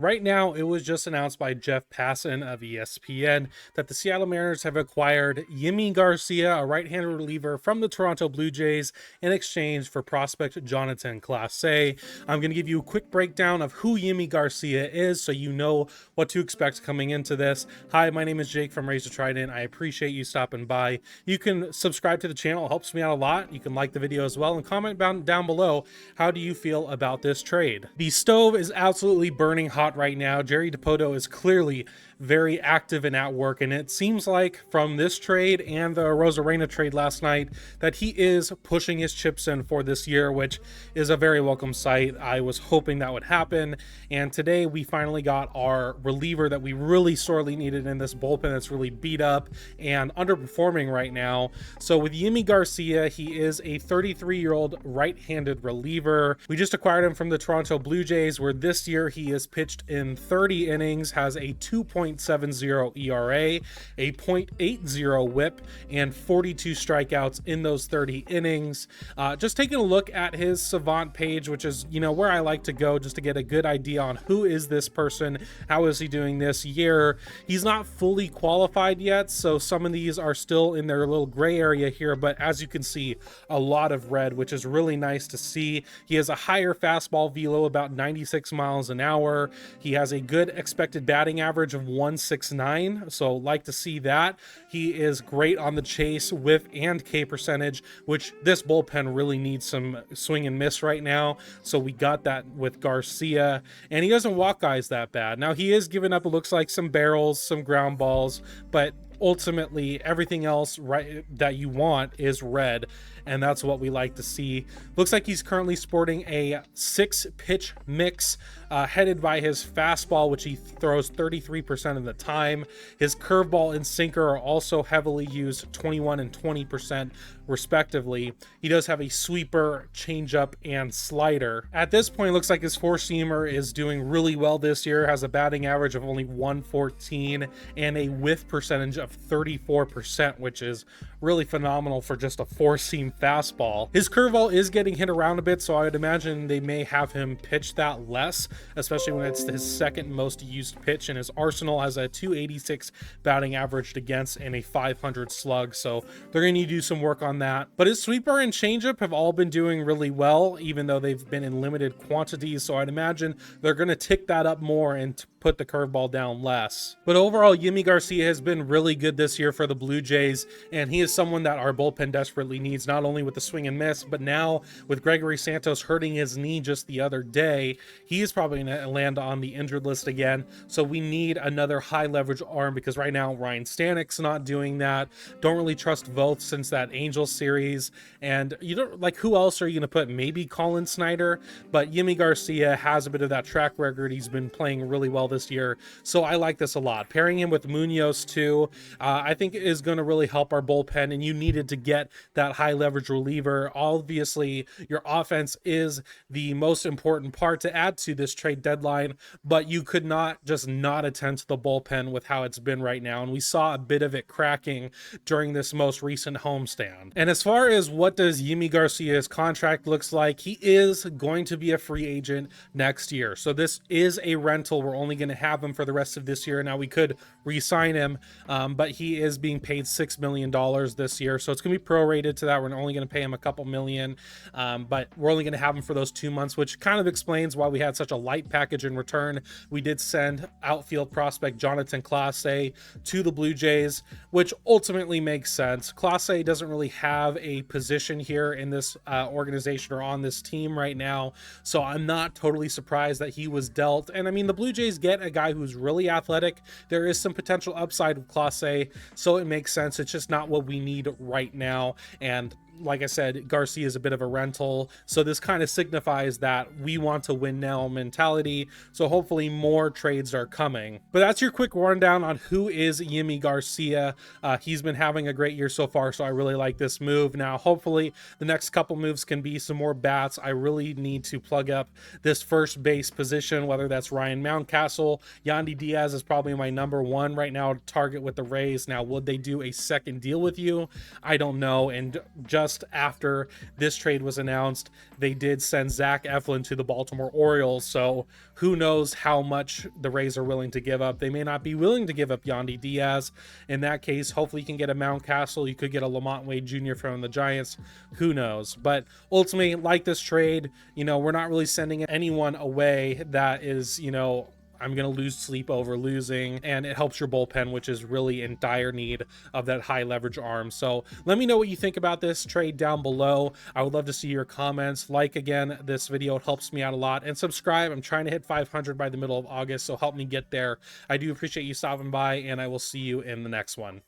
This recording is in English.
Right now, it was just announced by Jeff Passan of ESPN that the Seattle Mariners have acquired Yimi Garcia, a right-handed reliever from the Toronto Blue Jays, in exchange for prospect Jonathan Clase. I'm going to give you a quick breakdown of who Yimi Garcia is so you know what to expect coming into this. Hi, my name is Jake from Trident. I appreciate you stopping by. You can subscribe to the channel. It helps me out a lot. You can like the video as well and comment down below. How do you feel about this trade? The stove is absolutely burning hot right now. Jerry Dipoto is clearly very active and at work, and it seems like from this trade and the Rosarena trade last night that he is pushing his chips in for this year, which is a very welcome sight. I was hoping that would happen, and today we finally got our reliever that we really sorely needed in this bullpen that's really beat up and underperforming right now. So with Yimi Garcia, he is a 33-year-old right-handed reliever. We just acquired him from the Toronto Blue Jays, where this year he has pitched in 30 innings, has a 2.70 ERA, a .80 whip, and 42 strikeouts in those 30 innings. Just taking a look at his Savant page, which is, where I like to go just to get a good idea on who is this person, how is he doing this year. He's not fully qualified yet, so some of these are still in their little gray area here, but as you can see, a lot of red, which is really nice to see. He has a higher fastball velo, about 96 miles an hour. He has a good expected batting average of 169, so like to see that. He is great on the chase, whiff, and K percentage, which this bullpen really needs some swing and miss right now, so we got that with Garcia, and he doesn't walk guys that bad. Now, he is giving up, it looks like, some barrels, some ground balls, but ultimately everything else right that you want is red, and that's what we like to see. Looks like he's currently sporting a 6-pitch mix, headed by his fastball, which he throws 33% of the time. His curveball and sinker are also heavily used, 21 and 20% respectively. He does have a sweeper, changeup, and slider. At this point, it looks like his four-seamer is doing really well this year, has a batting average of only 114 and a whiff percentage of 34%, which is really phenomenal for just a four-seam fastball. His curveball is getting hit around a bit, so I would imagine they may have him pitch that less, especially when it's his second most used pitch, and his arsenal has a 286 batting averaged against and a 500 slug, so they're going to need to do some work on that. But his sweeper and changeup have all been doing really well, even though they've been in limited quantities, so I'd imagine they're going to tick that up more and put the curveball down less. But overall, Yimi Garcia has been really good this year for the Blue Jays, and he is someone that our bullpen desperately needs, not only with the swing and miss, but now with Gregory Santos hurting his knee just the other day, he is probably going to land on the injured list again, so we need another high leverage arm, because right now Ryan Stanek's not doing that. Don't really trust Voth since that Angels series, and you don't, like, who else are you going to put? Maybe Colin Snyder, but Yimi Garcia has a bit of that track record. He's been playing really well this year, so I like this a lot. Pairing him with Munoz too, I think is going to really help our bullpen, and you needed to get that high leverage reliever. Obviously, your offense is the most important part to add to this trade deadline, but you could not just not attend to the bullpen with how it's been right now, and we saw a bit of it cracking during this most recent homestand. And as far as what does Yimi Garcia's contract looks like, he is going to be a free agent next year, so this is a rental. We're only going to have him for the rest of this year. Now, we could re-sign him, but he is being paid $6 million this year, so it's going to be prorated to that. We're only going to pay him a couple million, but we're only going to have him for those 2 months, which kind of explains why we had such a light package in return. We did send outfield prospect Jonathan Clase to the Blue Jays, which ultimately makes sense. Clase doesn't really have a position here in this organization or on this team right now, so I'm not totally surprised that he was dealt. And I mean, the Blue Jays get a guy who's really athletic. There is some potential upside with Clase, so it makes sense. It's just not what we need right now, and like I said, Garcia is a bit of a rental, so this kind of signifies that we want to win now mentality, so hopefully more trades are coming. But that's your quick rundown on who is Yimi Garcia. He's been having a great year so far, so I really like this move. Now, hopefully the next couple moves can be some more bats. I really need to plug up this first base position, whether that's Ryan Mountcastle. Yandy Diaz is probably my number one right now target with the Rays. Now, would they do a second deal with you? I don't know, and just just after this trade was announced, they did send Zach Eflin to the Baltimore Orioles. So who knows how much the Rays are willing to give up. They may not be willing to give up Yandy Diaz. In that case, hopefully you can get a Mountcastle. You could get a Lamont Wade Jr. from the Giants. Who knows? But ultimately, like this trade, you know, we're not really sending anyone away that is, you know, I'm going to lose sleep over losing, and it helps your bullpen, which is really in dire need of that high leverage arm. So let me know what you think about this trade down below. I would love to see your comments. Like, again, this video, it helps me out a lot, and subscribe. I'm trying to hit 500 by the middle of August, so help me get there. I do appreciate you stopping by, and I will see you in the next one.